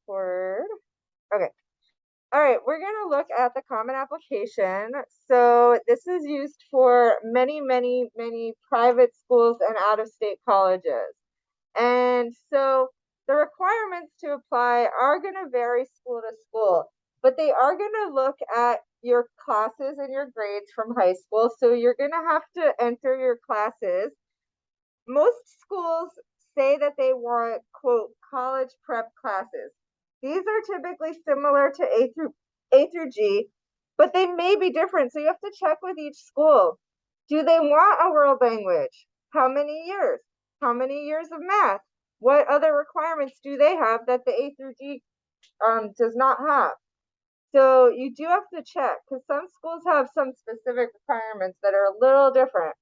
record. Okay. All right, we're going to look at the common application. So this is used for many private schools and out-of-state colleges. And so the requirements to apply are going to vary school to school, but they are going to look at your classes and your grades from high school. So you're going to have to enter your classes. Most schools say that they want, quote, college prep classes. These are typically similar to A through G, but they may be different. So you have to check with each school. Do they want a world language? How many years? How many years of math? What other requirements do they have that the A through G does not have? So you do have to check because some schools have some specific requirements that are a little different.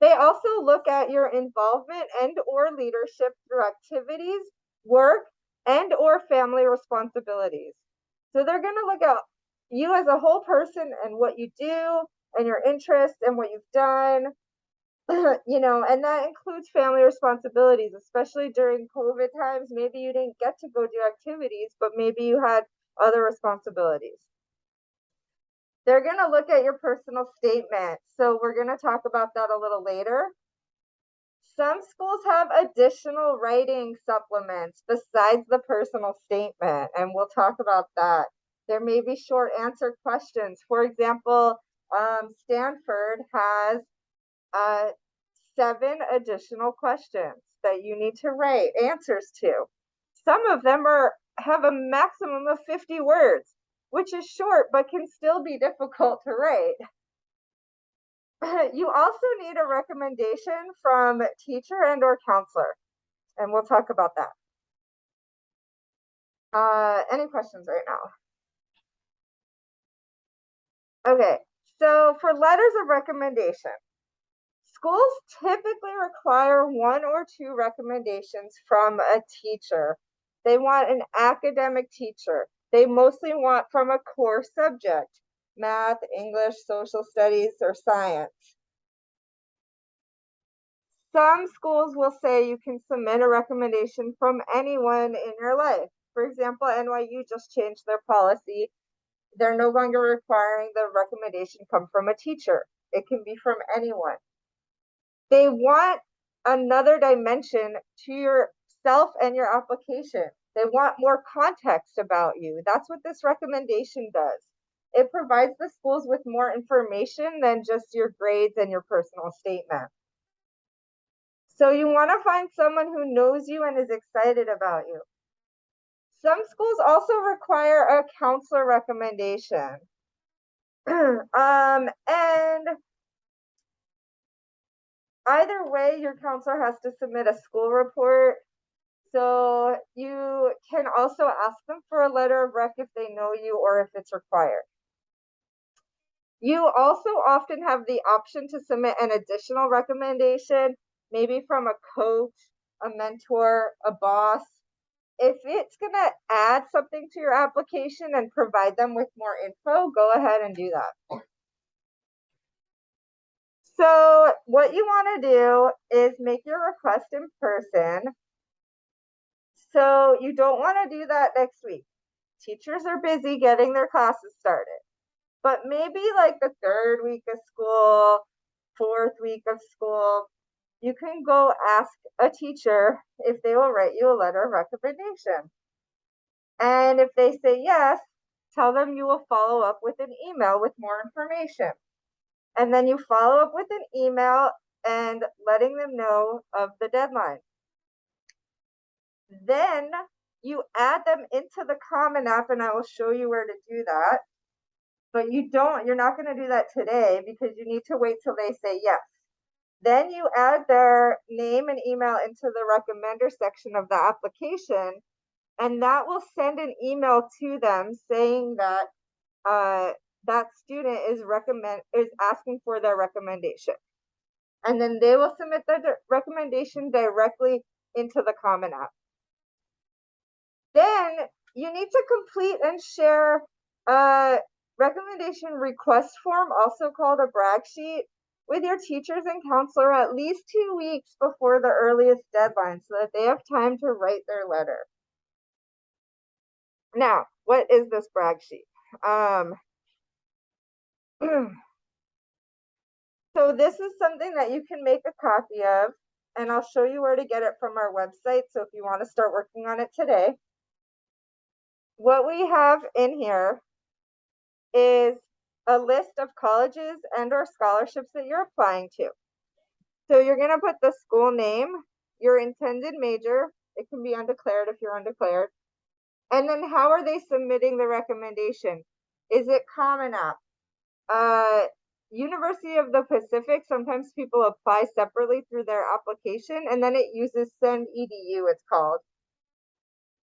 They also look at your involvement and or leadership through activities, work, and or family responsibilities. So they're going to look at you as a whole person and what you do and your interests and what you've done, and that includes family responsibilities, especially during COVID times. Maybe you didn't get to go do activities, but maybe you had other responsibilities. They're going to look at your personal statement. So we're going to talk about that a little later. Some schools have additional writing supplements besides the personal statement, and we'll talk about that. There may be short answer questions. For example, Stanford has 7 additional questions that you need to write answers to. Some of them have a maximum of 50 words, which is short but can still be difficult to write. You also need a recommendation from teacher and or counselor, and we'll talk about that. Any questions right now? Okay, so for letters of recommendation, schools typically require 1 or 2 recommendations from a teacher. They want an academic teacher. They mostly want from a core subject, math, English, social studies, or science. Some schools will say you can submit a recommendation from anyone in your life. For example, NYU just changed their policy. They're no longer requiring the recommendation come from a teacher. It can be from anyone. They want another dimension to yourself and your application. They want more context about you. That's what this recommendation does. It provides the schools with more information than just your grades and your personal statement. So you want to find someone who knows you and is excited about you. Some schools also require a counselor recommendation. And either way, your counselor has to submit a school report. So you can also ask them for a letter of rec if they know you or if it's required. You also often have the option to submit an additional recommendation, maybe from a coach, a mentor, a boss. If it's going to add something to your application and provide them with more info, go ahead and do that. So what you want to do is make your request in person. So you don't want to do that next week. Teachers are busy getting their classes started. But maybe like the 3rd week of school, 4th week of school, you can go ask a teacher if they will write you a letter of recommendation. And if they say yes, tell them you will follow up with an email with more information. And then you follow up with an email and letting them know of the deadline. Then you add them into the Common App, and I will show you where to do that. But you're not going to do that today because you need to wait till they say yes. Then you add their name and email into the recommender section of the application, and that will send an email to them saying that that student is asking for their recommendation. And then they will submit their recommendation directly into the Common App. Then you need to complete and share a recommendation request form, also called a brag sheet, with your teachers and counselor at least 2 weeks before the earliest deadline so that they have time to write their letter. Now, what is this brag sheet? So this is something that you can make a copy of, and I'll show you where to get it from our website. So if you want to start working on it today, what we have in here is a list of colleges and or scholarships that you're applying to. So you're going to put the school name, your intended major. It can be undeclared if you're undeclared. And then how are they submitting the recommendation? Is it Common App? University of the Pacific, sometimes people apply separately through their application, and then it uses Send EDU, it's called.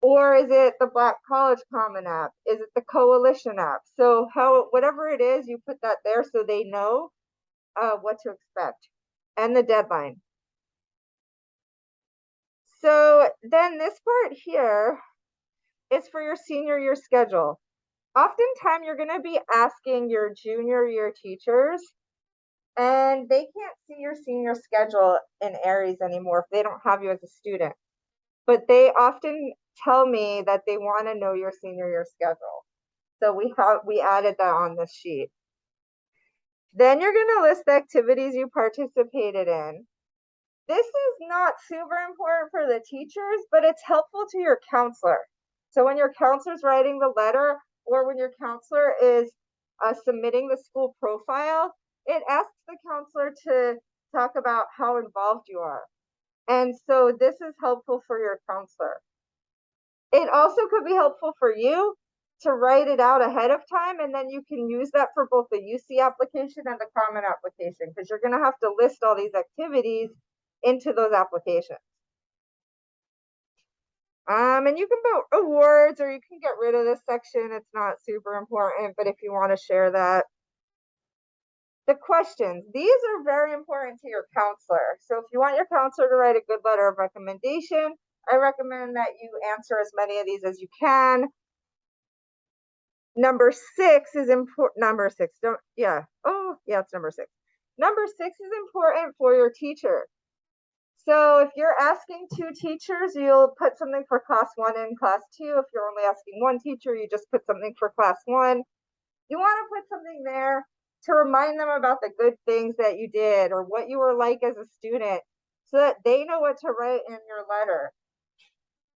Or is it the Black College Common App? Is it the Coalition app? So whatever it is, you put that there so they know what to expect and the deadline. So then this part here is for your senior year schedule. Oftentimes you're going to be asking your junior year teachers, and they can't see your senior schedule in Aries anymore if they don't have you as a student. But they often tell me that they want to know your senior year schedule. So we added that on this sheet. Then you're going to list the activities you participated in. This is not super important for the teachers, but it's helpful to your counselor. So when your counselor's writing the letter, or when your counselor is submitting the school profile, it asks the counselor to talk about how involved you are. And so this is helpful for your counselor. It also could be helpful for you to write it out ahead of time, and then you can use that for both the UC application and the Common application, because you're going to have to list all these activities into those applications. And you can put awards, or you can get rid of this section. It's not super important, but if you want to share that. The questions, these are very important to your counselor. So if you want your counselor to write a good letter of recommendation, I recommend that you answer as many of these as you can. Number 6 is important. Number 6, it's number 6. Number 6 is important for your teacher. So if you're asking 2 teachers, you'll put something for class 1 and class 2. If you're only asking 1 teacher, you just put something for class 1. You want to put something there to remind them about the good things that you did or what you were like as a student, so that they know what to write in your letter.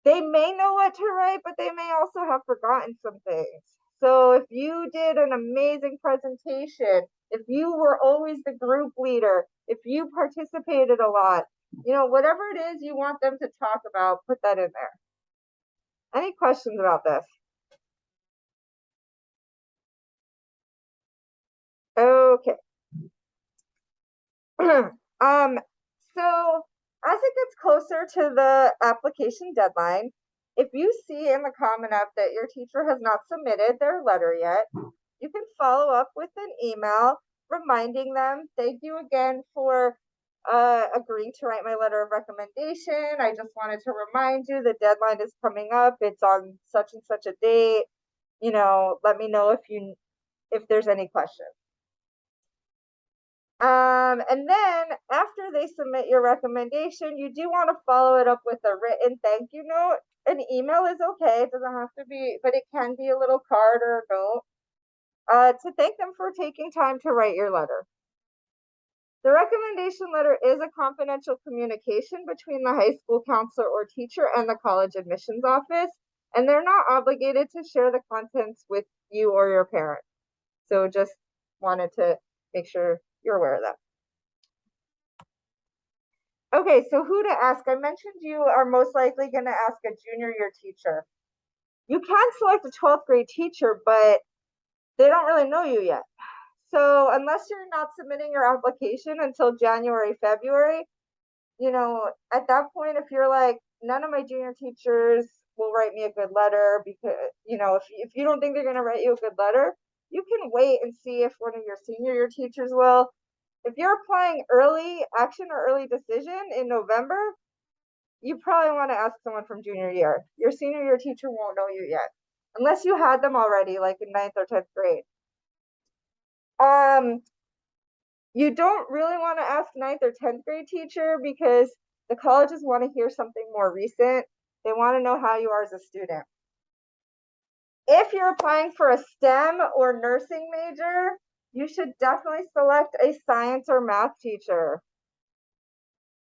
They may know what to write, but they may also have forgotten some things. So if you did an amazing presentation, if you were always the group leader, if you participated a lot, whatever it is you want them to talk about, put that in there. Any questions about this? Okay. So as it gets closer to the application deadline, if you see in the Common App that your teacher has not submitted their letter yet, you can follow up with an email reminding them, thank you again for agreeing to write my letter of recommendation. I just wanted to remind you the deadline is coming up. It's on such and such a date. Let me know if there's any questions. And then after they submit your recommendation, you do want to follow it up with a written thank you note. An email is okay. It doesn't have to be, but it can be a little card or a note to thank them for taking time to write your letter. The recommendation letter is a confidential communication between the high school counselor or teacher and the college admissions office, and they're not obligated to share the contents with you or your parent. So just wanted to make sure you're aware of that. Okay, so who to ask? I mentioned you are most likely going to ask a junior year teacher. You can select a 12th grade teacher, but they don't really know you yet. So unless you're not submitting your application until January, February, at that point, if you're like, none of my junior teachers will write me a good letter, because, if you don't think they're going to write you a good letter, you can wait and see if one of your senior year teachers will. If you're applying early action or early decision in November, you probably want to ask someone from junior year. Your senior year teacher won't know you yet, unless you had them already, like in 9th or 10th grade. You don't really want to ask 9th or 10th grade teacher, because the colleges want to hear something more recent. They want to know how you are as a student. If you're applying for a STEM or nursing major, you should definitely select a science or math teacher.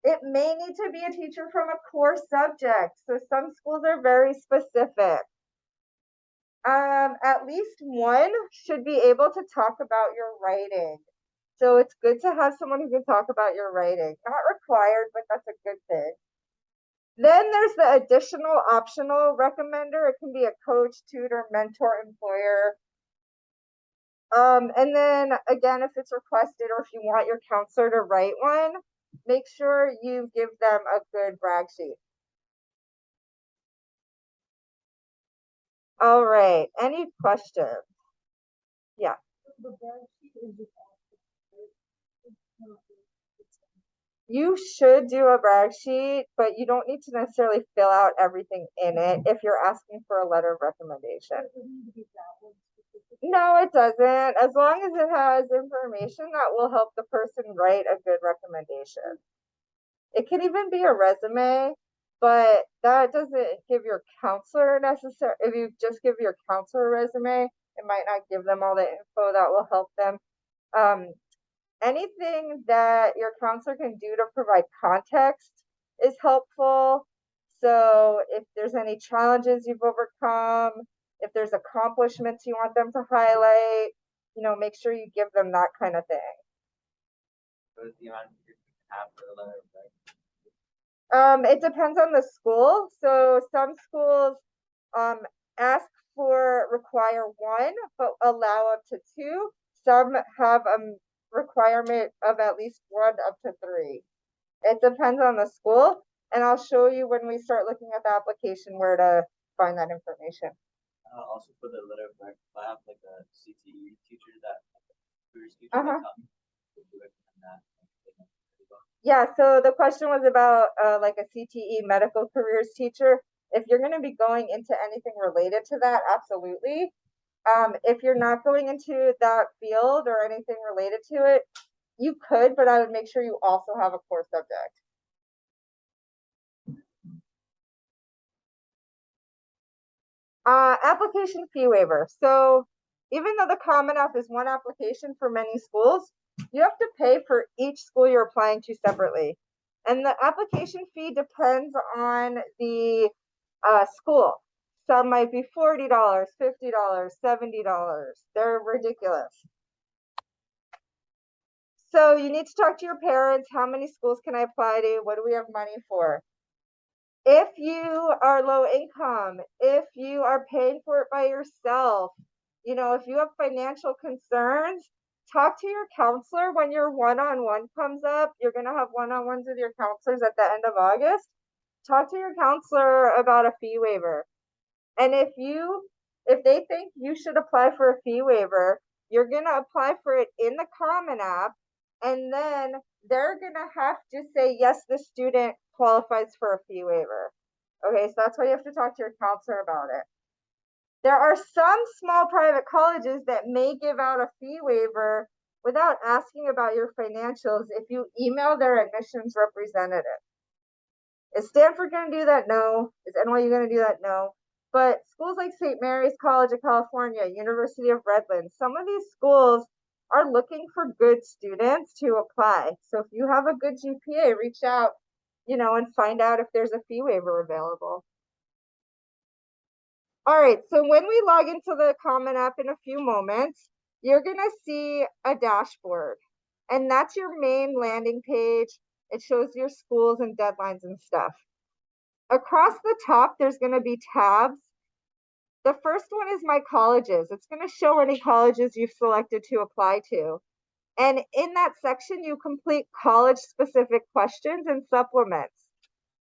It may need to be a teacher from a core subject, so some schools are very specific. At least one should be able to talk about your writing. So it's good to have someone who can talk about your writing. Not required, but that's a good thing. Then there's the additional optional recommender. It can be a coach, tutor, mentor, employer. And then again, if it's requested or if you want your counselor to write one, make sure you give them a good brag sheet. All right, any questions? Yeah. You should do a brag sheet, but you don't need to necessarily fill out everything in it if you're asking for a letter of recommendation. No, it doesn't. As long as it has information that will help the person write a good recommendation. It can even be a resume, but that doesn't give your counselor necessary. If you just give your counselor a resume, it might not give them all the info that will help them. Anything that your counselor can do to provide context is helpful. So if there's any challenges you've overcome, if there's accomplishments you want them to highlight, make sure you give them that kind of thing. It depends on the school. So some schools ask for require one, but allow up to two. Some have a requirement of at least one up to three. It depends on the school, and I'll show you when we start looking at the application where to find that information. Also for the letter of rec, I have like a CTE teacher that Yeah, so the question was about like a CTE medical careers teacher. If you're going to be going into anything related to that, absolutely. If you're not going into that field or anything related to it, you could, but I would make sure you also have a core subject. Application fee waiver. So even though the Common App is one application for many schools, you have to pay for each school you're applying to separately. And the application fee depends on the school. Some might be $40, $50, $70. They're ridiculous. So you need to talk to your parents. How many schools can I apply to? What do we have money for? If you are low income, if you are paying for it by yourself, if you have financial concerns, talk to your counselor when your one-on-one comes up. You're going to have one-on-ones with your counselors at the end of August. Talk to your counselor about a fee waiver. And if they think you should apply for a fee waiver, you're going to apply for it in the Common App, and then they're going to have to say, yes, the student qualifies for a fee waiver. Okay, so that's why you have to talk to your counselor about it. There are some small private colleges that may give out a fee waiver without asking about your financials if you email their admissions representative. Is Stanford going to do that? No. Is NYU going to do that? No. But schools like St. Mary's College of California, University of Redlands, some of these schools are looking for good students to apply. So if you have a good GPA, reach out, and find out if there's a fee waiver available. All right, so when we log into the Common App in a few moments, you're going to see a dashboard, and that's your main landing page. It shows your schools and deadlines and stuff. Across the top, there's going to be tabs. The first one is My Colleges. It's going to show any colleges you've selected to apply to. And in that section, you complete college-specific questions and supplements.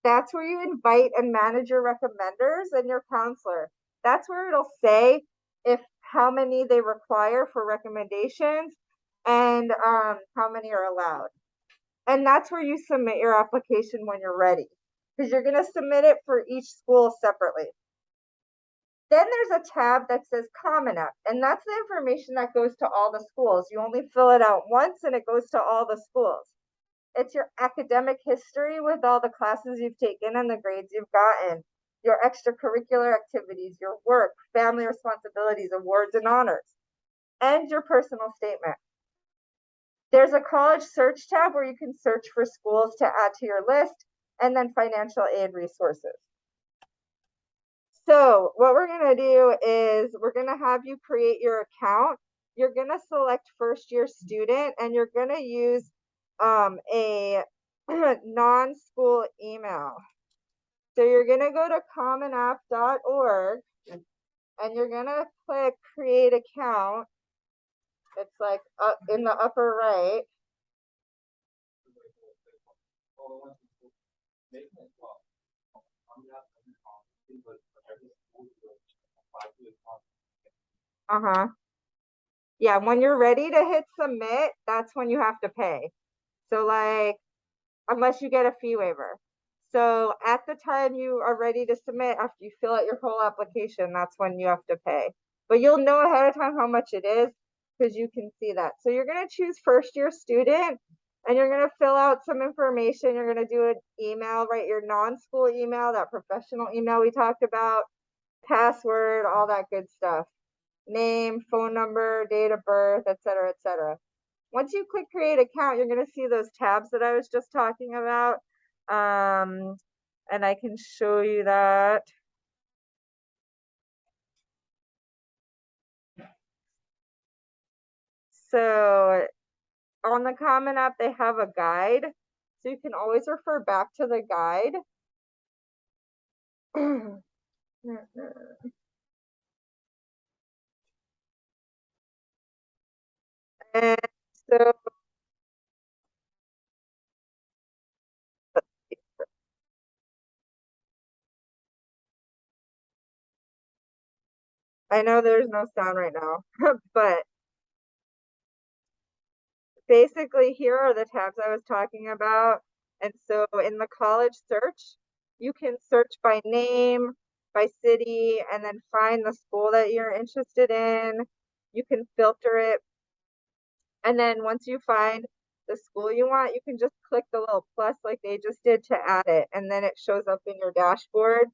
That's where you invite and manage your recommenders and your counselor. That's where it'll say how many they require for recommendations and how many are allowed. And that's where you submit your application when you're ready, because you're going to submit it for each school separately. Then there's a tab that says Common App, and that's the information that goes to all the schools. You only fill it out once and it goes to all the schools. It's your academic history with all the classes you've taken and the grades you've gotten. your extracurricular activities, your work, family responsibilities, awards and honors, and your personal statement. There's a college search tab where you can search for schools to add to your list, and then financial aid resources. So what we're going to do is we're going to have you create your account. You're going to select first year student, and you're going to use a non-school email. So you're going to go to commonapp.org, and you're going to click create account. It's like up in the upper right. Uh-huh. Yeah, when you're ready to hit submit, that's when you have to pay. So like, unless you get a fee waiver. So at the time you are ready to submit, after you fill out your whole application, that's when you have to pay. But you'll know ahead of time how much it is because you can see that. So you're going to choose first year student, and you're going to fill out some information. You're going to do an email, write your non-school email, that professional email we talked about, password, all that good stuff. Name, phone number, date of birth, etc., etc. Once you click create account, you're going to see those tabs that I was just talking about. And I can show you that. So on the Common App, they have a guide. So you can always refer back to the guide. And so I know there's no sound right now, but basically here are the tabs I was talking about. And so in the college search, you can search by name, by city, and then find the school that you're interested in. You can filter it. And then once you find the school you want, you can just click the little plus like they just did to add it. And then it shows up in your dashboard.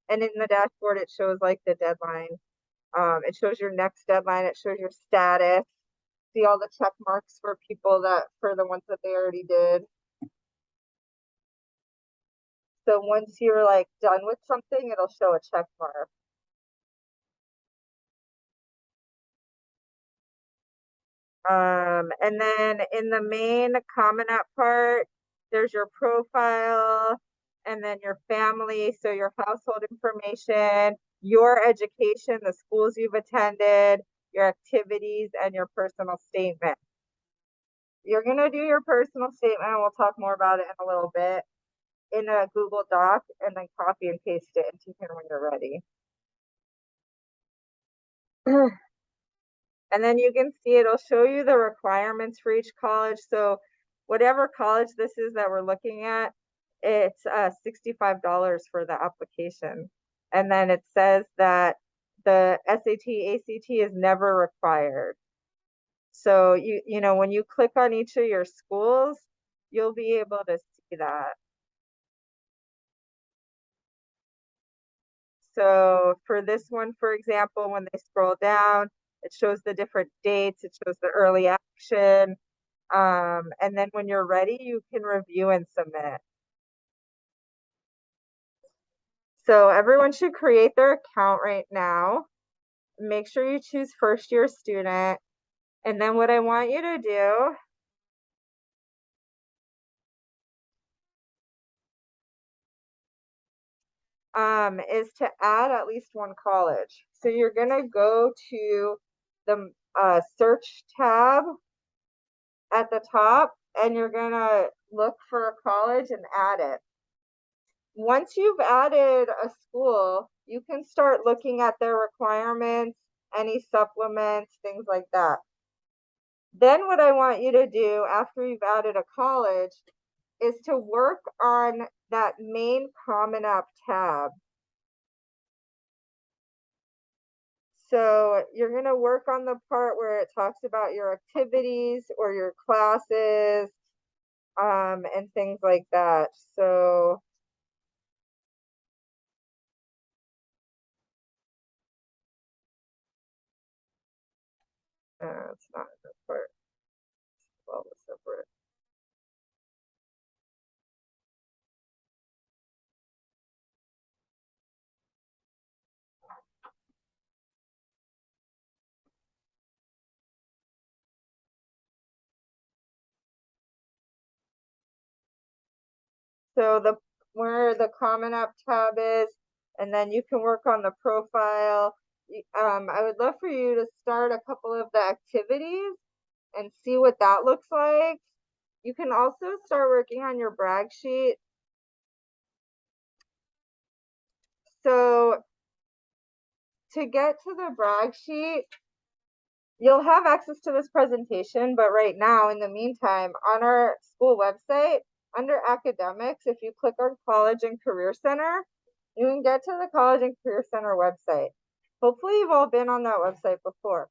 And in the dashboard, it shows like the deadline. It shows your next deadline. It shows your status. See all the check marks for people for the ones that they already did. So once you're like done with something, it'll show a check mark. And then in the main Common App part, there's your profile and then your family. So your household information, your education, the schools you've attended, your activities, and your personal statement. You're going to do your personal statement, and we'll talk more about it in a little bit, in a Google Doc, and then copy and paste it into here when you're ready. And then you can see it'll show you the requirements for each college. So whatever college this is that we're looking at, it's $65 for the application. And then it says that the SAT, ACT is never required. So you know, when you click on each of your schools, you'll be able to see that. So for this one, for example, when they scroll down, it shows the different dates, it shows the early action. And then when you're ready, you can review and submit. So everyone should create their account right now. Make sure you choose first year student. And then what I want you to do is to add at least one college. So you're gonna go to the search tab at the top, and you're gonna look for a college and add it. Once you've added a school, you can start looking at their requirements, any supplements, things like that. Then what I want you to do after you've added a college is to work on that main Common App tab. So you're going to work on the part where it talks about your activities or your classes, and things like that. So that's not the part. Well, separate. So where the Common App tab is, and then you can work on the profile. I would love for you to start a couple of the activities and see what that looks like. You can also start working on your brag sheet. So to get to the brag sheet, you'll have access to this presentation, but right now, in the meantime, on our school website, under academics, if you click on College and Career Center, you can get to the College and Career Center website. Hopefully you've all been on that website before.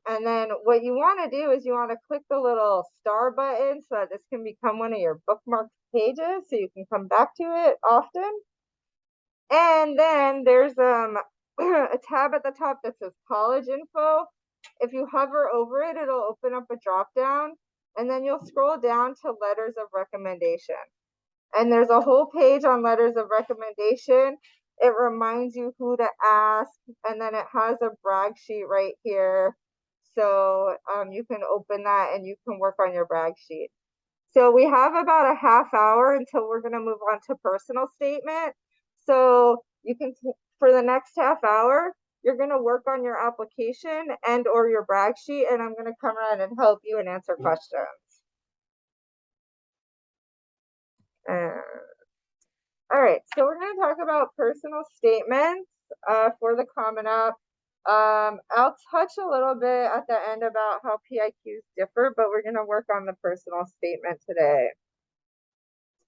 And then what you want to do is you want to click the little star button so that this can become one of your bookmarked pages so you can come back to it often. And then there's a tab at the top that says college info. If you hover over it, it'll open up a drop down, and then you'll scroll down to letters of recommendation. And there's a whole page on letters of recommendation. It reminds you who to ask, and then it has a brag sheet right here. So you can open that and you can work on your brag sheet. So we have about a half hour until we're going to move on to personal statement. So you can, for the next half hour, you're going to work on your application and or your brag sheet, and I'm going to come around and help you and answer questions. All right, so we're going to talk about personal statements for the Common App. I'll touch a little bit at the end about how PIQs differ, but we're going to work on the personal statement today.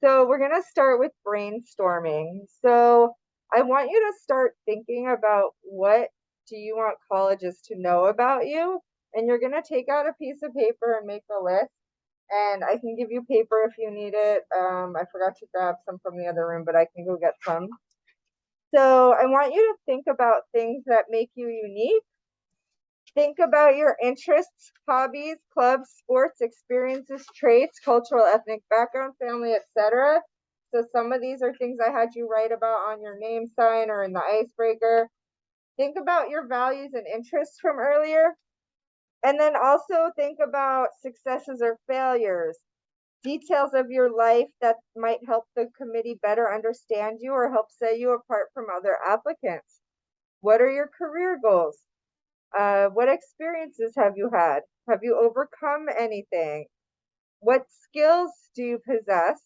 So we're going to start with brainstorming. So I want you to start thinking about what do you want colleges to know about you? And you're going to take out a piece of paper and make a list. And I can give you paper if you need it. I forgot to grab some from the other room, but I can go get some. So I want you to think about things that make you unique. Think about your interests, hobbies, clubs, sports, experiences, traits, cultural, ethnic background, family, etc. So some of these are things I had you write about on your name sign or in the icebreaker. Think about your values and interests from earlier. And then also think about successes or failures, details of your life that might help the committee better understand you or help set you apart from other applicants. What are your career goals? What experiences have you had? Have you overcome anything? What skills do you possess?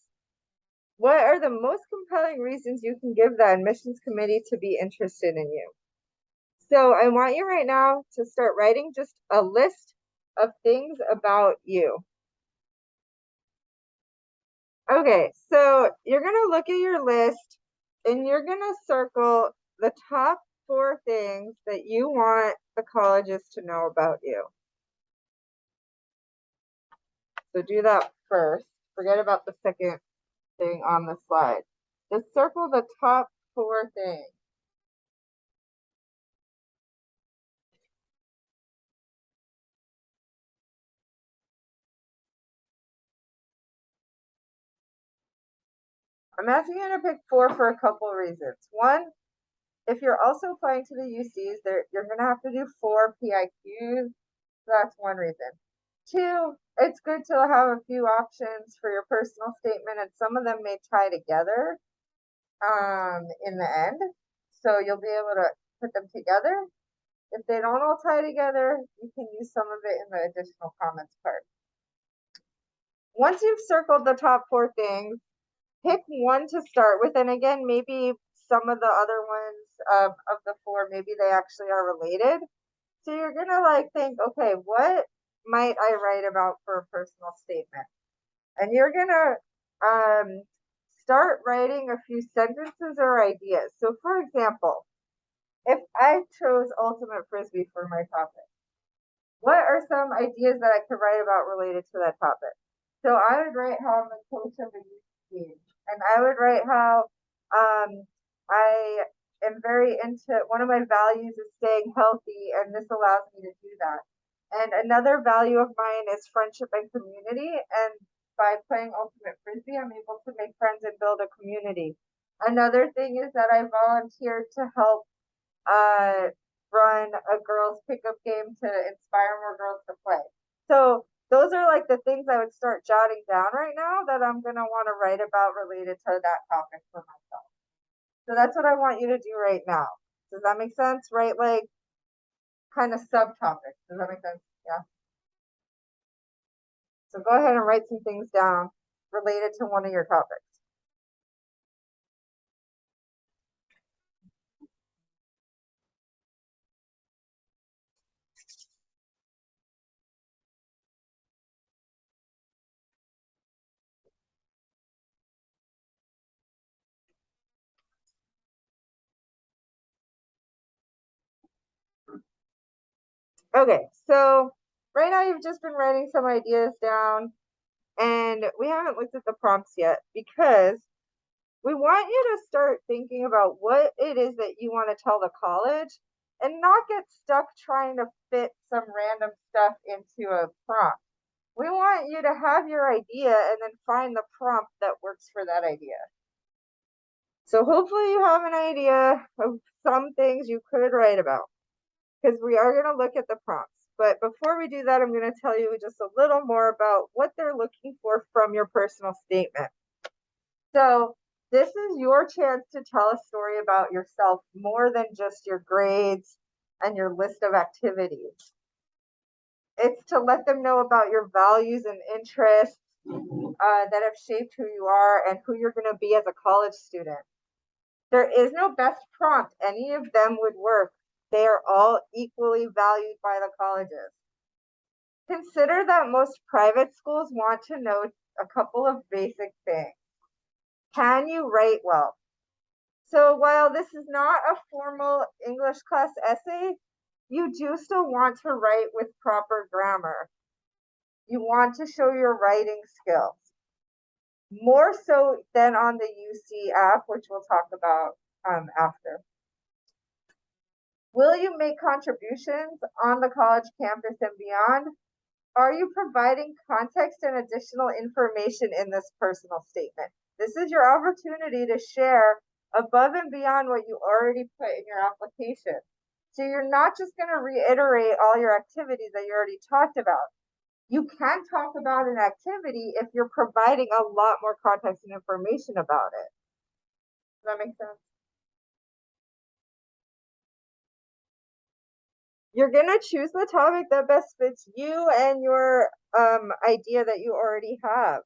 What are the most compelling reasons you can give the admissions committee to be interested in you? So I want you right now to start writing just a list of things about you. Okay, so you're going to look at your list and you're going to circle the top 4 things that you want the colleges to know about you. So do that first. Forget about the second thing on the slide. Just circle the top 4 things. I'm asking you to pick 4 for a couple of reasons. One, if you're also applying to the UCs, you're going to have to do 4 PIQs. So that's one reason. 2, it's good to have a few options for your personal statement, and some of them may tie together in the end. So you'll be able to put them together. If they don't all tie together, you can use some of it in the additional comments part. Once you've circled the top 4 things, pick one to start with. And again, maybe some of the other ones of the 4, maybe they actually are related. So you're going to think, okay, what might I write about for a personal statement? And you're going to start writing a few sentences or ideas. So for example, if I chose ultimate frisbee for my topic, what are some ideas that I could write about related to that topic? So I would write how I'm the coach of a youth team, and I would write how I am very into, one of my values is staying healthy, and this allows me to do that. And another value of mine is friendship and community. And by playing Ultimate Frisbee, I'm able to make friends and build a community. Another thing is that I volunteered to help uh, run a girls pickup game to inspire more girls to play. So those are like the things I would start jotting down right now that I'm gonna want to write about related to that topic for myself. So that's what I want you to do right now. Does that make sense? Right? Like kind of subtopics. Does that make sense? Yeah. So go ahead and write some things down related to one of your topics. Okay, so right now you've just been writing some ideas down, and we haven't looked at the prompts yet because we want you to start thinking about what it is that you want to tell the college and not get stuck trying to fit some random stuff into a prompt. We want you to have your idea and then find the prompt that works for that idea. So hopefully you have an idea of some things you could write about because we are going to look at the prompts. But before we do that, I'm going to tell you just a little more about what they're looking for from your personal statement. So this is your chance to tell a story about yourself more than just your grades and your list of activities. It's to let them know about your values and interests that have shaped who you are and who you're going to be as a college student. There is no best prompt. Any of them would work. They are all equally valued by the colleges. Consider that most private schools want to know a couple of basic things. Can you write well? So while this is not a formal English class essay, you do still want to write with proper grammar. You want to show your writing skills. More so than on the UC app, which we'll talk about after. Will you make contributions on the college campus and beyond? Are you providing context and additional information in this personal statement? This is your opportunity to share above and beyond what you already put in your application. So you're not just going to reiterate all your activities that you already talked about. You can talk about an activity if you're providing a lot more context and information about it. Does that make sense? You're going to choose the topic that best fits you and your idea that you already have.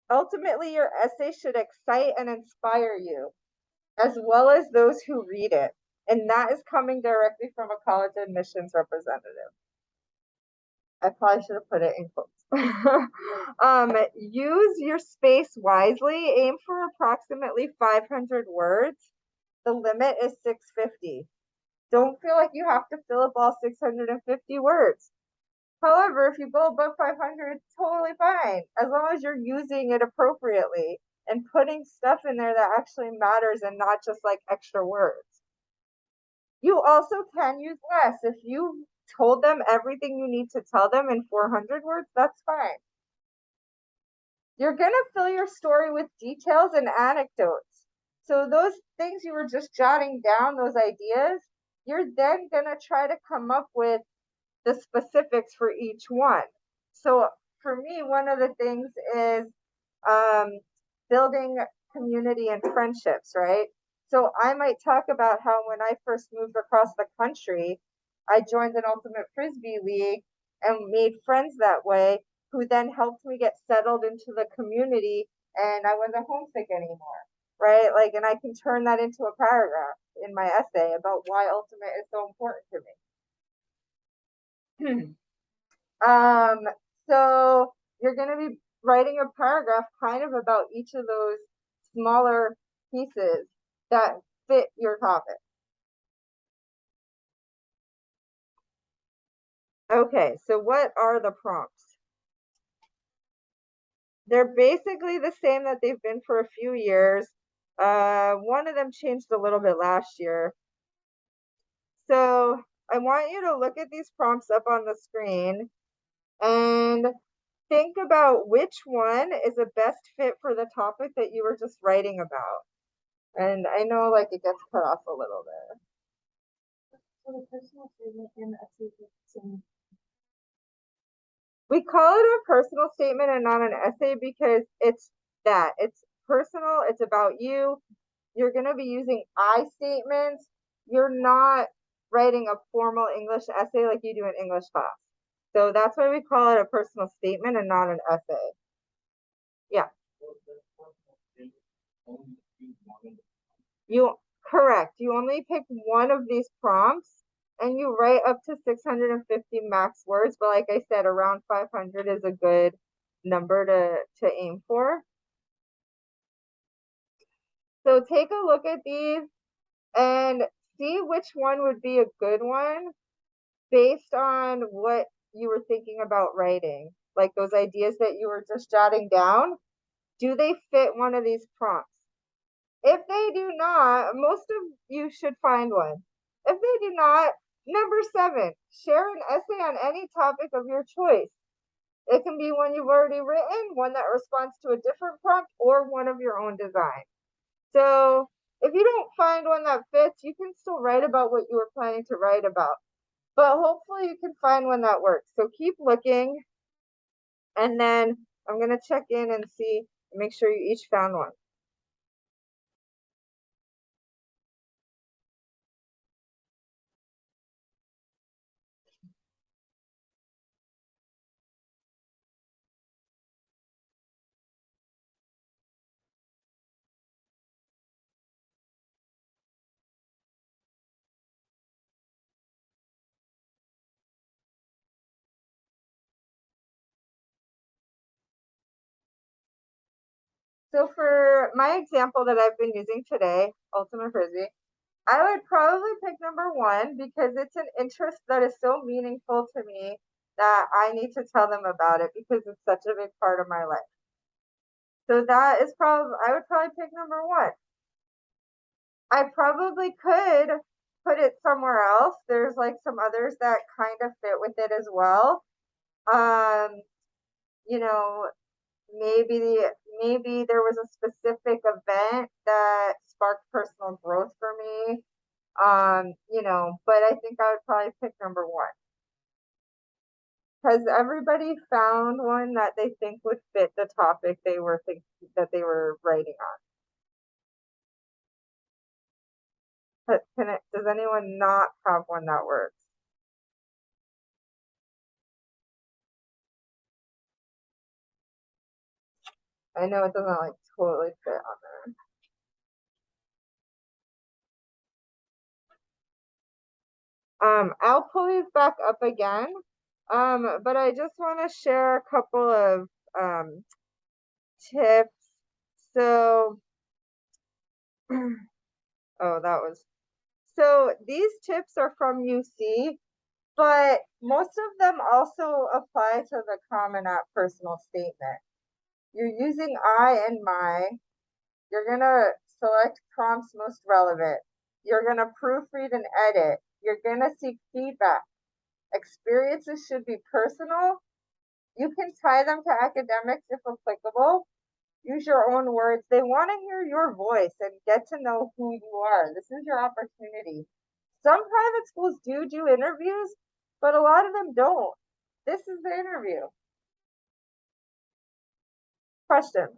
Ultimately, your essay should excite and inspire you, as well as those who read it. And that is coming directly from a college admissions representative. I probably should have put it in quotes. Use your space wisely. Aim for approximately 500 words. The limit is 650. Don't feel like you have to fill up all 650 words. However, if you go above 500, it's totally fine, as long as you're using it appropriately and putting stuff in there that actually matters and not just like extra words. You also can use less. If you told them everything you need to tell them in 400 words, that's fine. You're going to fill your story with details and anecdotes. So those things you were just jotting down, those ideas, you're then going to try to come up with the specifics for each one. So for me, one of the things is building community and friendships, right? So I might talk about how when I first moved across the country, I joined an Ultimate Frisbee league and made friends that way, who then helped me get settled into the community, and I wasn't homesick anymore, right? Like, and I can turn that into a paragraph in my essay about why Ultimate is so important to me. So you're going to be writing a paragraph kind of about each of those smaller pieces that fit your topic. Okay, so what are the prompts? They're basically the same that they've been for a few years. One of them changed a little bit last year. So I want you to look at these prompts up on the screen and think about which one is a best fit for the topic that you were just writing about. And I know like it gets cut off a little bit. So the personal statement and essay fixing. We call it a personal statement and not an essay because it's that. It's personal, it's about you. You're going to be using I statements. You're not writing a formal English essay like you do in English class. So that's why we call it a personal statement and not an essay. Yeah. You correct. You only pick one of these prompts and you write up to 650 max words, but like I said, around 500 is a good number to aim for. So take a look at these and see which one would be a good one based on what you were thinking about writing. Like those ideas that you were just jotting down, do they fit one of these prompts? If they do not, most of you should find one. If they do not, number 7, share an essay on any topic of your choice. It can be one you've already written, one that responds to a different prompt, or one of your own design. So if you don't find one that fits, you can still write about what you were planning to write about. But hopefully you can find one that works. So keep looking, and then I'm going to check in and see, make sure you each found one. So for my example that I've been using today, Ultimate Frisbee, I would probably pick number 1 because it's an interest that is so meaningful to me that I need to tell them about it because it's such a big part of my life. So that is probably, I would probably pick number 1. I probably could put it somewhere else. There's like some others that kind of fit with it as well. You know, maybe there was a specific event that sparked personal growth for me. But I think I would probably pick number 1. Has everybody found one that they think would fit the topic they were that they were writing on? But does anyone not have one that works? I know it doesn't like totally fit on there. I'll pull these back up again. But I just want to share a couple of tips. So, so these tips are from UC, but most of them also apply to the Common App personal statement. You're using I and my. You're gonna select prompts most relevant. You're gonna proofread and edit. You're gonna seek feedback. Experiences should be personal. You can tie them to academics if applicable. Use your own words. They want to hear your voice and get to know who you are. This is your opportunity. Some private schools do interviews, but a lot of them don't. This is the interview. Questions?